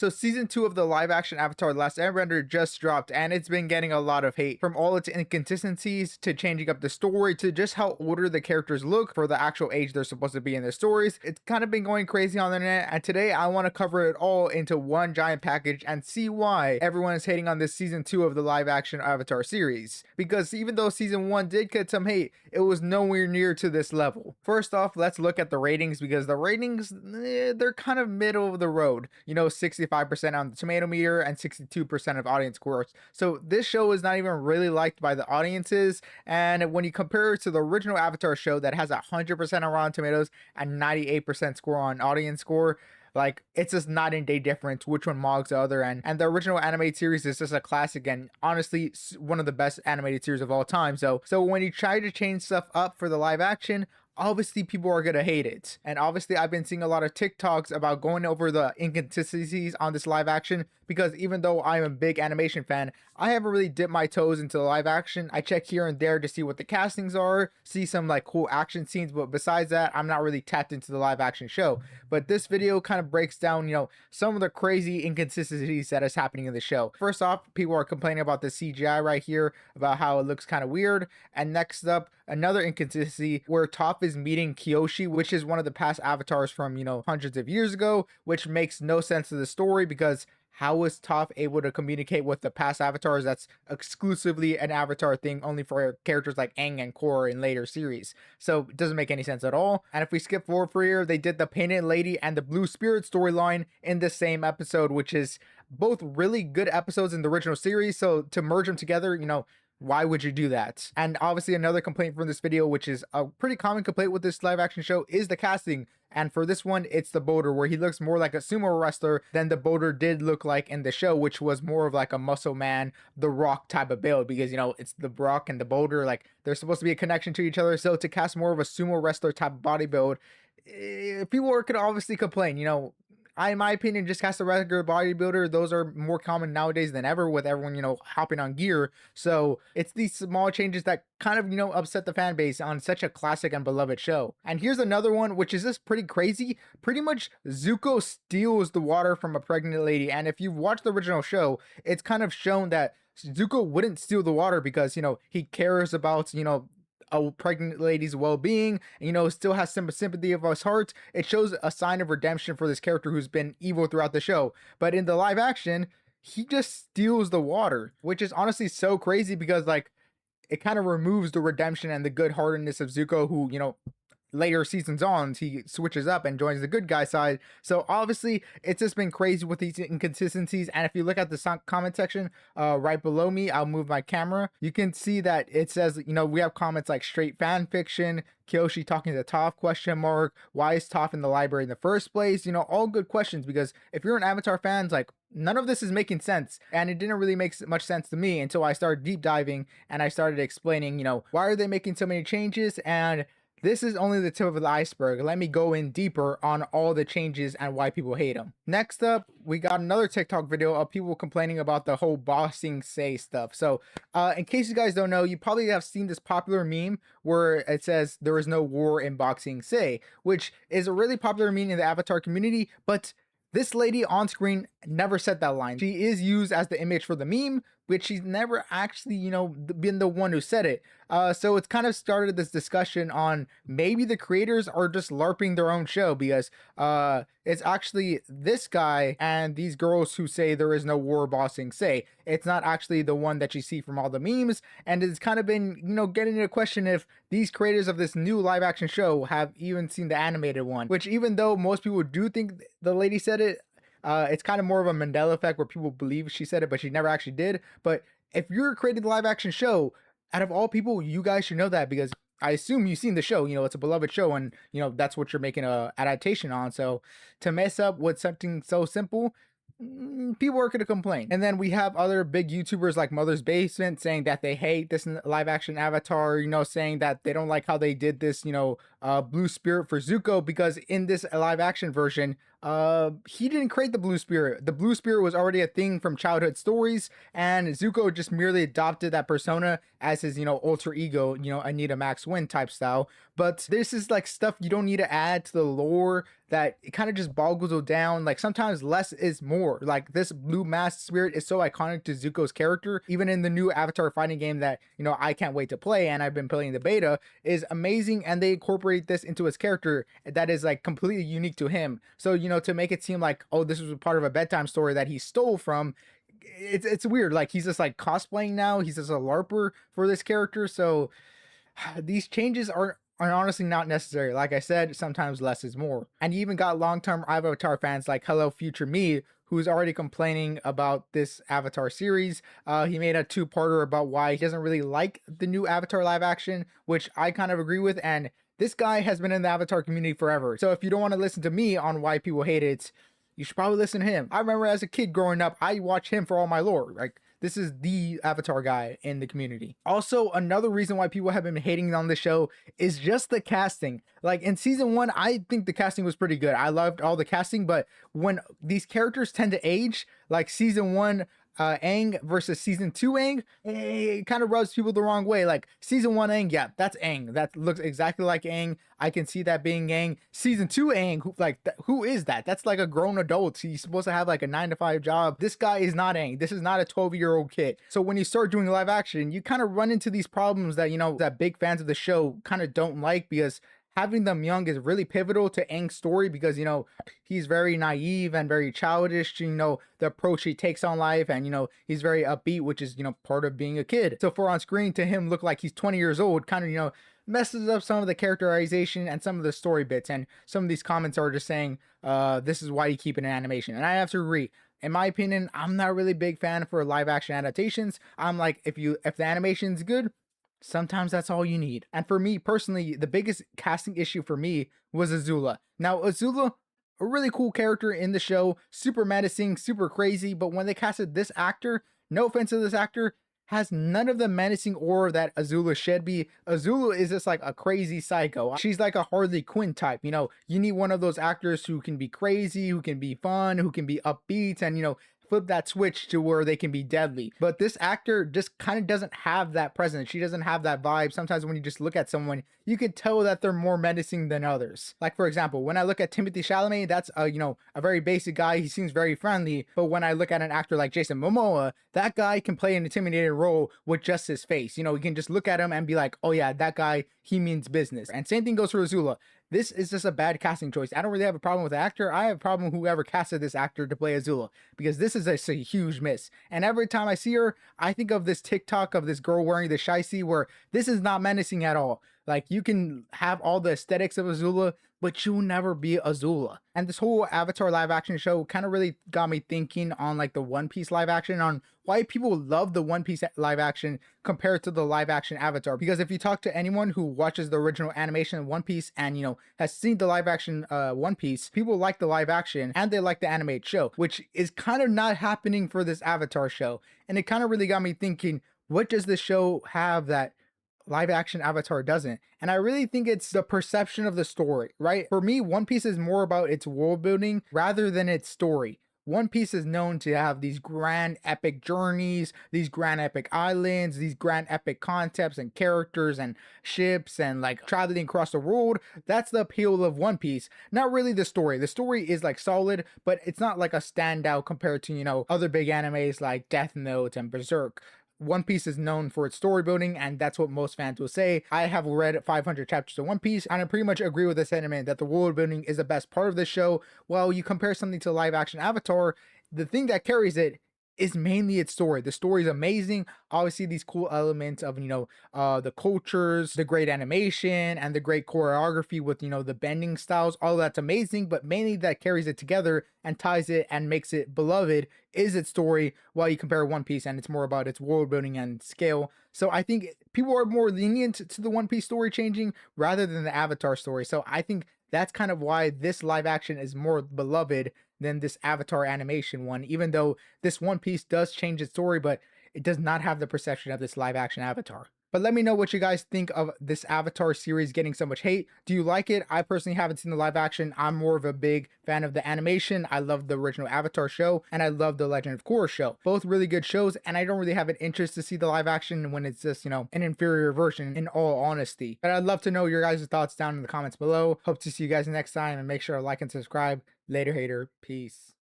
So season 2 of the live action Avatar: The Last Airbender just dropped, and it's been getting a lot of hate from all its inconsistencies to changing up the story to just how older the characters look for the actual age they're supposed to be in their stories. It's kind of been going crazy on the internet, and today I want to cover it all into one giant package and see why everyone is hating on this season 2 of the live action Avatar series. Because even though season 1 did get some hate, it was nowhere near to this level. First off, let's look at the ratings, because the ratings, they're kind of middle of the road. 65% on the tomato meter and 62% of audience scores. So this show is not even really liked by the audiences. And when you compare it to the original Avatar show that has 100% on Rotten Tomatoes and 98% score on audience score, like, it's just night and day difference which one mogs the other end. And the original animated series is just a classic and honestly one of the best animated series of all time. So when you try to change stuff up for the live action, obviously people are gonna hate it. And obviously I've been seeing a lot of TikToks about going over the inconsistencies on this live action, because even though I'm a big animation fan, I haven't really dipped my toes into the live action. I check here and there to see what the castings are, see some like cool action scenes, but besides that, I'm not really tapped into the live action show. But this video kind of breaks down, some of the crazy inconsistencies that is happening in the show. First off, people are complaining about the CGI right here, about how it looks kind of weird. And next up, another inconsistency where Toph is meeting Kyoshi, which is one of the past avatars from, hundreds of years ago, which makes no sense to the story, because how was Toph able to communicate with the past avatars? That's exclusively an Avatar thing, only for characters like Aang and Korra in later series. So it doesn't make any sense at all. And if we skip forward for here, they did the Painted Lady and the Blue Spirit storyline in the same episode, which is both really good episodes in the original series. So to merge them together, why would you do that? And obviously another complaint from this video, which is a pretty common complaint with this live action show, is the casting. And for this one, it's the Boulder, where he looks more like a sumo wrestler than the Boulder did look like in the show, which was more of like a muscle man, The Rock type of build, because, it's the Rock and the Boulder, like they're supposed to be a connection to each other. So to cast more of a sumo wrestler type of body build, people could obviously complain, in my opinion, just cast a regular bodybuilder. Those are more common nowadays than ever, with everyone, hopping on gear. So it's these small changes that kind of, upset the fan base on such a classic and beloved show. And here's another one, which is just pretty crazy. Pretty much Zuko steals the water from a pregnant lady. And if you've watched the original show, it's kind of shown that Zuko wouldn't steal the water because, he cares about, a pregnant lady's well-being, and still has some sympathy of his heart. It shows a sign of redemption for this character who's been evil throughout the show. But in the live action, he just steals the water, which is honestly so crazy, because like it kind of removes the redemption and the good-heartedness of Zuko, who, later seasons on, he switches up and joins the good guy side. So obviously it's just been crazy with these inconsistencies. And if you look at the comment section right below me, I'll move my camera, you can see that it says, we have comments like straight fan fiction, Kyoshi talking to Toph, question mark, why is Toph in the library in the first place? All good questions, because if you're an Avatar fan, like, none of this is making sense. And it didn't really make much sense to me until I started deep diving and I started explaining, why are they making so many changes? And this is only the tip of the iceberg. Let me go in deeper on all the changes and why people hate them. Next up, we got another TikTok video of people complaining about the whole boxing say stuff. So in case you guys don't know, you probably have seen this popular meme where it says there is no war in boxing say, which is a really popular meme in the Avatar community, but this lady on screen never said that line. She is used as the image for the meme, but she's never actually, been the one who said it. So it's kind of started this discussion on maybe the creators are just LARPing their own show, because it's actually this guy and these girls who say there is no war bossing say. It's not actually the one that you see from all the memes. And it's kind of been, getting into question if these creators of this new live action show have even seen the animated one, which even though most people do think the lady said it, it's kind of more of a Mandela effect where people believe she said it, but she never actually did. But if you're creating the live action show, out of all people, you guys should know that, because I assume you've seen the show, it's a beloved show, and that's what you're making a adaptation on. So to mess up with something so simple, people are going to complain. And then we have other big YouTubers like Mother's Basement saying that they hate this live action Avatar, saying that they don't like how they did this, blue spirit for Zuko, because in this live action version, he didn't create the blue spirit. The blue spirit was already a thing from childhood stories, and Zuko just merely adopted that persona as his, alter ego, Anita Max Win type style. But this is like stuff you don't need to add to the lore, that it kind of just boggles it down. Like sometimes less is more. Like this blue masked spirit is so iconic to Zuko's character, even in the new Avatar fighting game that, I can't wait to play, and I've been playing the beta, is amazing. And they incorporate this into his character that is like completely unique to him. So, to make it seem like, oh, this was part of a bedtime story that he stole from, it's weird. Like he's just like cosplaying now. He's just a LARPer for this character. So these changes are honestly not necessary. Like I said, sometimes less is more. And you even got long-term Avatar fans like Hello Future Me, who's already complaining about this Avatar series. He made a two-parter about why he doesn't really like the new Avatar live action, which I kind of agree with. And this guy has been in the Avatar community forever. So if you don't want to listen to me on why people hate it, you should probably listen to him. I remember as a kid growing up, I watched him for all my lore. Like, this is the Avatar guy in the community. Also, another reason why people have been hating on the show is just the casting. Like in season 1, I think the casting was pretty good. I loved all the casting, but when these characters tend to age, like season 1 Aang versus season 2 Aang, it kind of rubs people the wrong way. Like season 1 Aang, yeah, that's Aang. That looks exactly like Aang. I can see that being Aang. Season 2 Aang, who is that? That's like a grown adult. He's supposed to have like a 9 to 5 job. This guy is not Aang. This is not a 12-year-old kid. So when you start doing live action, you kind of run into these problems that, that big fans of the show kind of don't like, because having them young is really pivotal to Aang's story, because, he's very naive and very childish, the approach he takes on life, and, he's very upbeat, which is, part of being a kid. So for on screen to him look like he's 20 years old kind of, messes up some of the characterization and some of the story bits. And some of these comments are just saying, this is why you keep it in animation. And I have to agree. In my opinion, I'm not really a big fan for live action adaptations. I'm like, if the animation's good, sometimes that's all you need. And for me personally, the biggest casting issue for me was Azula. Now, Azula, a really cool character in the show, super menacing, super crazy, but when they casted this actor, no offense to this actor, has none of the menacing aura that Azula should be. Azula is just like a crazy psycho. She's like a Harley Quinn type. You need one of those actors who can be crazy, who can be fun, who can be upbeat, and, flip that switch to where they can be deadly. But this actor just kind of doesn't have that presence. She doesn't have that vibe. Sometimes when you just look at someone, you can tell that they're more menacing than others. Like for example, when I look at Timothée Chalamet, that's a very basic guy. He seems very friendly. But when I look at an actor like Jason Momoa, that guy can play an intimidating role with just his face. You can just look at him and be like, oh yeah, that guy, he means business. And same thing goes for Azula. This is just a bad casting choice. I don't really have a problem with the actor. I have a problem with whoever casted this actor to play Azula, because this is a huge miss. And every time I see her, I think of this TikTok of this girl wearing the shiesty, where this is not menacing at all. Like, you can have all the aesthetics of Azula, but you'll never be Azula. And this whole Avatar live action show kind of really got me thinking on like the One Piece live action, on why people love the One Piece live action compared to the live action Avatar. Because if you talk to anyone who watches the original animation of One Piece and, has seen the live action One Piece, people like the live action and they like the animated show, which is kind of not happening for this Avatar show. And it kind of really got me thinking, what does this show have that live action Avatar doesn't? And I really think it's the perception of the story, right? For me, One Piece is more about its world building rather than its story. One Piece is known to have these grand epic journeys, these grand epic islands, these grand epic concepts and characters and ships and like traveling across the world. That's the appeal of One Piece. Not really the story. The story is like solid, but it's not like a standout compared to, other big animes like Death Note and Berserk. One Piece is known for its story building, and that's what most fans will say. I have read 500 chapters of One Piece, and I pretty much agree with the sentiment that the world building is the best part of the show. While you compare something to live action Avatar, the thing that carries it is mainly its story. The story is amazing. Obviously, these cool elements of, the cultures, the great animation, and the great choreography with, the bending styles, all that's amazing, but mainly that carries it together and ties it and makes it beloved is its story, while you compare One Piece and it's more about its world building and scale. So I think people are more lenient to the One Piece story changing rather than the Avatar story. So I think that's kind of why this live action is more beloved than this Avatar animation one, even though this One Piece does change its story, but it does not have the perception of this live action Avatar. But let me know what you guys think of this Avatar series getting so much hate. Do you like it? I personally haven't seen the live action. I'm more of a big fan of the animation. I love the original Avatar show and I love the Legend of Korra show. Both really good shows, and I don't really have an interest to see the live action when it's just, an inferior version, in all honesty. But I'd love to know your guys' thoughts down in the comments below. Hope to see you guys next time, and make sure to like and subscribe. Later, hater. Peace.